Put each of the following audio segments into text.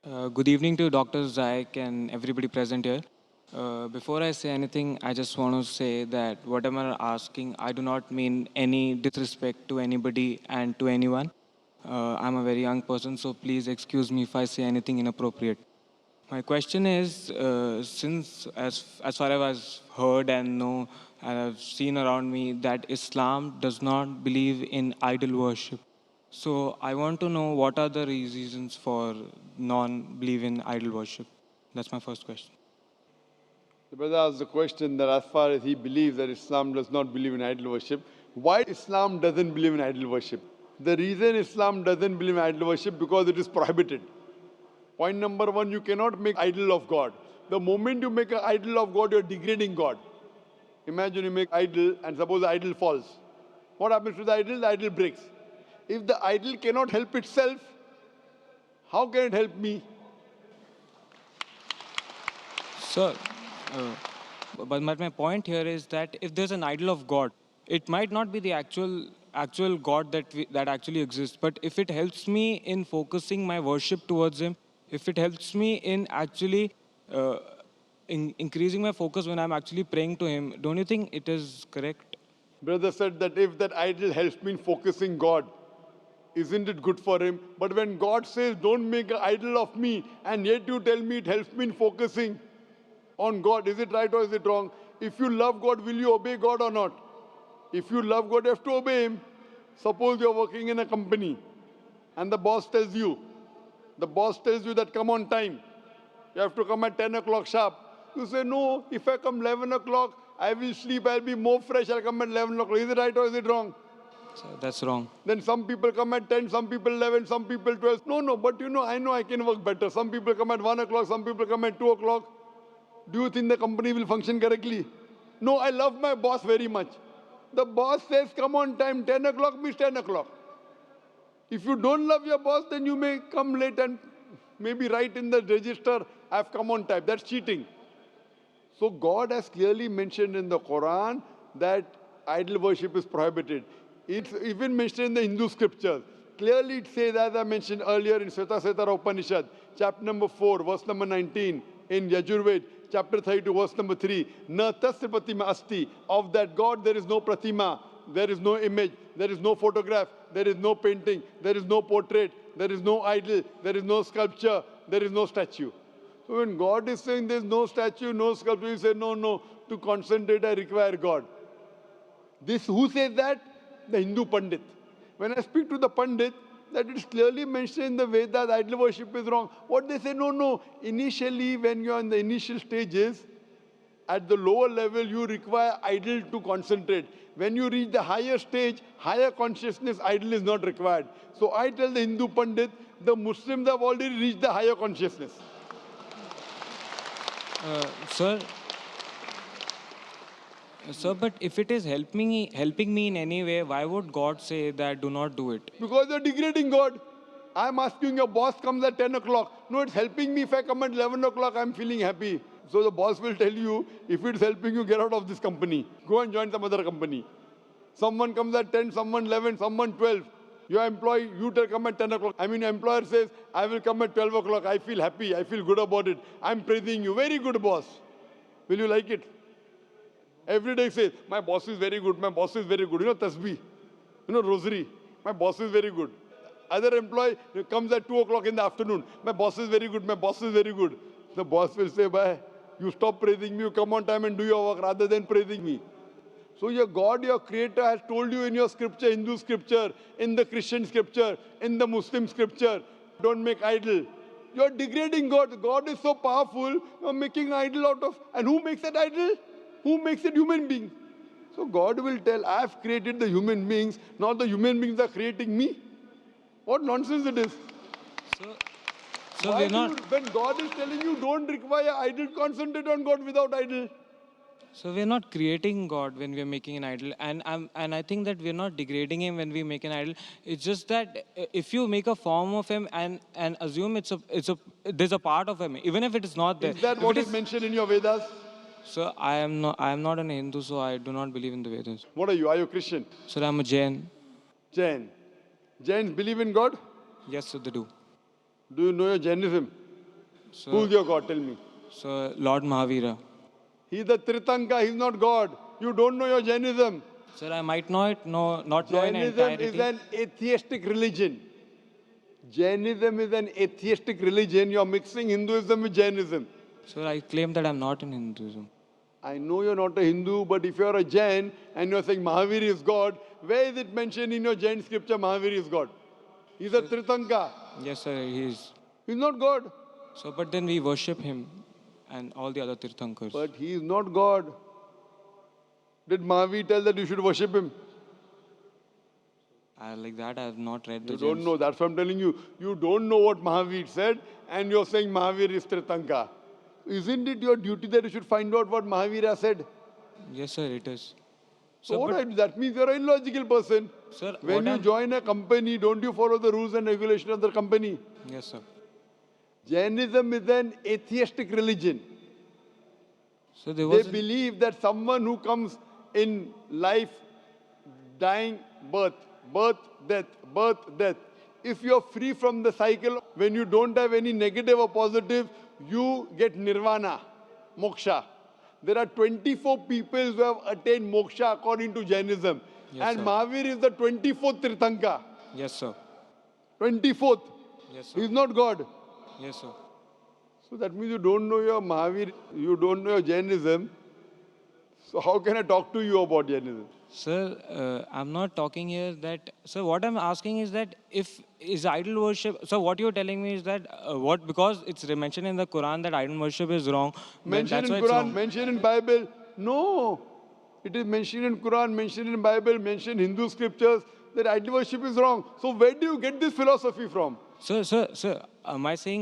Good evening to Dr. Zaik and everybody present here. Before I say anything, I just want to say that whatever I'm asking, I do not mean any disrespect to anybody and to anyone. I'm a very young person, so please excuse me if I say anything inappropriate. My question is, since as far as I've heard and know and I've seen around me that Islam does not believe in idol worship. So I want to know what are the reasons for non-belief in idol worship. That's my first question. The brother asked the question that as far as he believes that Islam does not believe in idol worship, why Islam doesn't believe in idol worship? The reason Islam doesn't believe in idol worship because it is prohibited. Point number one, you cannot make idol of God. The moment you make an idol of God, you're degrading God. Imagine you make idol and suppose the idol falls. What happens to the idol? The idol breaks. If the idol cannot help itself, how can it help me? So, but my point here is that if there's an idol of God, it might not be the actual God that actually exists. But if it helps me in focusing my worship towards Him, if it helps me in actually increasing my focus when I'm actually praying to Him, don't you think it is correct? Brother said that if that idol helps me in focusing God, isn't it good for him? But when God says, don't make an idol of me, and yet you tell me it helps me in focusing on God, is it right or is it wrong? If you love God, will you obey God or not? If you love God, you have to obey Him. Suppose you're working in a company and the boss tells you that come on time. You have to come at 10 o'clock sharp. You say, no, if I come 11 o'clock, I will sleep, I'll be more fresh, I'll come at 11 o'clock. Is it right or is it wrong? So that's wrong. Then some people come at 10, some people 11, some people 12. No, but I know I can work better. Some people come at 1 o'clock, some people come at 2 o'clock. Do you think the company will function correctly? No, I love my boss very much. The boss says, come on time, 10 o'clock means 10 o'clock. If you don't love your boss, then you may come late and maybe write in the register, I've come on time. That's cheating. So God has clearly mentioned in the Quran that idol worship is prohibited. It's even mentioned in the Hindu scriptures. Clearly it says, as I mentioned earlier in Svetasvatara Upanishad, chapter number 4, verse number 19, in Yajurved, chapter 32, verse number 3, Na tasya pratima asti. Of that God there is no pratima, there is no image, there is no photograph, there is no painting, there is no portrait, there is no idol, there is no sculpture, there is no statue. So when God is saying there's no statue, no sculpture, you say, no, to concentrate I require God. This, who says that? The Hindu Pandit. When I speak to the Pandit, that it's clearly mentioned in the Vedas, idol worship is wrong. What they say, no. Initially, when you're in the initial stages, at the lower level, you require idol to concentrate. When you reach the higher stage, higher consciousness, idol is not required. So I tell the Hindu Pandit, the Muslims have already reached the higher consciousness. Sir, Sir, but if it is helping me in any way, why would God say that do not do it? Because you're degrading God. I'm asking your boss comes at 10 o'clock. No, it's helping me if I come at 11 o'clock, I'm feeling happy. So the boss will tell you, if it's helping you, get out of this company. Go and join some other company. Someone comes at 10, someone 11, someone 12. Your employee, you tell come at 10 o'clock. I mean, employer says, I will come at 12 o'clock. I feel happy. I feel good about it. I'm praising you. Very good, boss. Will you like it? Every day say, my boss is very good, my boss is very good. Tasbih, rosary. My boss is very good. Other employee comes at 2 o'clock in the afternoon. My boss is very good, my boss is very good. The boss will say, bye, you stop praising me, you come on time and do your work rather than praising me. So your God, your creator has told you in your scripture, Hindu scripture, in the Christian scripture, in the Muslim scripture, don't make idol. You're degrading God. God is so powerful, you're making idol out of, and who makes that idol? Who makes it human being? So God will tell, I have created the human beings, not the human beings are creating me. What nonsense it is. So, so we're not. When God is telling you don't require idol, concentrate on God without idol. So we're not creating God when we're making an idol, and I think that we're not degrading Him when we make an idol. It's just that if you make a form of Him and assume there's a part of Him, even if it is not there. Is that If what it is mentioned in your Vedas? So I am not an Hindu, so I do not believe in the Vedas. What are you? Are you Christian? So I'm a Jain. Jain. Jains believe in God? Yes, so they do. Do you know your Jainism? So, Who's your God? Tell me. so Lord Mahavira. He's the Tritanka. He's not God. You don't know your Jainism. Sir, I might not know in Jainism is entirety. an atheistic religion. Jainism is an atheistic religion. You're mixing Hinduism with Jainism. Sir, I claim that I'm not in Hinduism. I know you're not a Hindu, but if you're a Jain and you're saying Mahavir is God, where is it mentioned in your Jain scripture Mahavir is God? He's a Tritanka. Yes, sir, he is. He's not God. So, but then we worship him and all the other Tirthankars. But he is not God. Did Mahavir tell that you should worship him? Like that, I have not read the You don't Jains. know. That's what I'm telling you. You don't know what Mahavir said, and you're saying Mahavir is Tritanka. Isn't it your duty that you should find out what Mahavira said? Yes, sir, it is. So Sir, what but- that means you're an illogical person. Sir, When what you I'm- join a company, don't you follow the rules and regulations of the company? Yes, sir. Jainism is an atheistic religion. So there They was. believe that someone who comes in life, dying, birth, death. If you're free from the cycle, when you don't have any negative or positive, you get nirvana, moksha. There are 24 people who have attained moksha according to Jainism. Yes, and sir. Mahavir is the 24th Tirthanka. Yes, sir. 24th. Yes, sir. He's not God. Yes, sir. So that means you don't know your Mahavir, you don't know your Jainism. So how can I talk to you about Jainism? Sir, I'm not talking here that. Sir, what I'm asking is that if is idol worship. So what you're telling me is that what because it's mentioned in the Quran that idol worship is wrong. Then Mentioned that's in why it's Quran, wrong. mentioned in Bible. No. It is mentioned in Quran, mentioned in Bible, mentioned in Hindu scriptures that idol worship is wrong. So where do you get this philosophy from? Sir,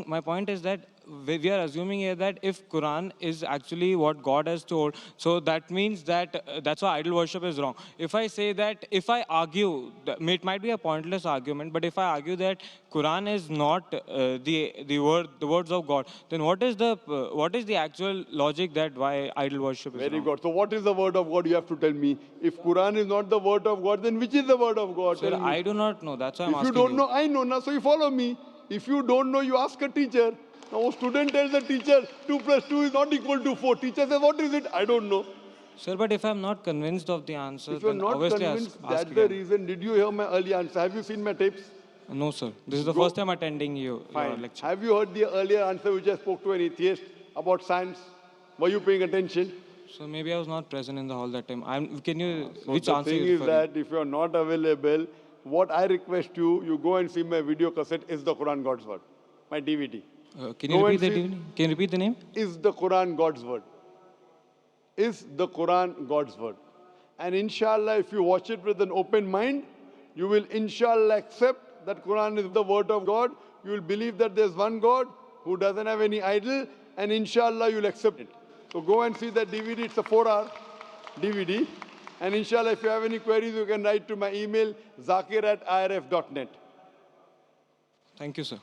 my point is that we are assuming here that if Quran is actually what God has told, so that means that that's why idol worship is wrong. If I say that, if I argue, it might be a pointless argument, but if I argue that Quran is not the words of God, then what is the actual logic that why idol worship is Very wrong? good. So what is the word of God? You have to tell me. If Quran is not the word of God, then which is the word of God? Sir, Tell me. I do not know. That's why I'm If you asking don't know, I know. Now, so you follow me. If you don't know, you ask a teacher. Now, a student tells the teacher 2 plus 2 is not equal to 4. Teacher says, what is it? I don't know. Sir, but if I'm not convinced of the answer, If you're then not obviously convinced, ask that's the again. reason. Did you hear my early answer? Have you seen my tapes? No, sir. This is the Go- first time attending your Fine. lecture. Have you heard the earlier answer which I spoke to an atheist about science? Were you paying attention? So maybe I was not present in the hall that time. Can you, So which the answer thing you is referring? that if you're not available, what I request you, you go and see my video cassette, Is the Quran God's Word? My DVD. Can you Go repeat and the see- name? Can you repeat the name? Is the Quran God's Word? Is the Quran God's Word? And inshallah, if you watch it with an open mind, you will inshallah accept that Quran is the word of God. You will believe that there's one God who doesn't have any idol, and inshallah you'll accept it. So go and see that DVD. It's a 4-hour DVD. And inshallah, if you have any queries, you can write to my email, zakir@irf.net. Thank you, sir.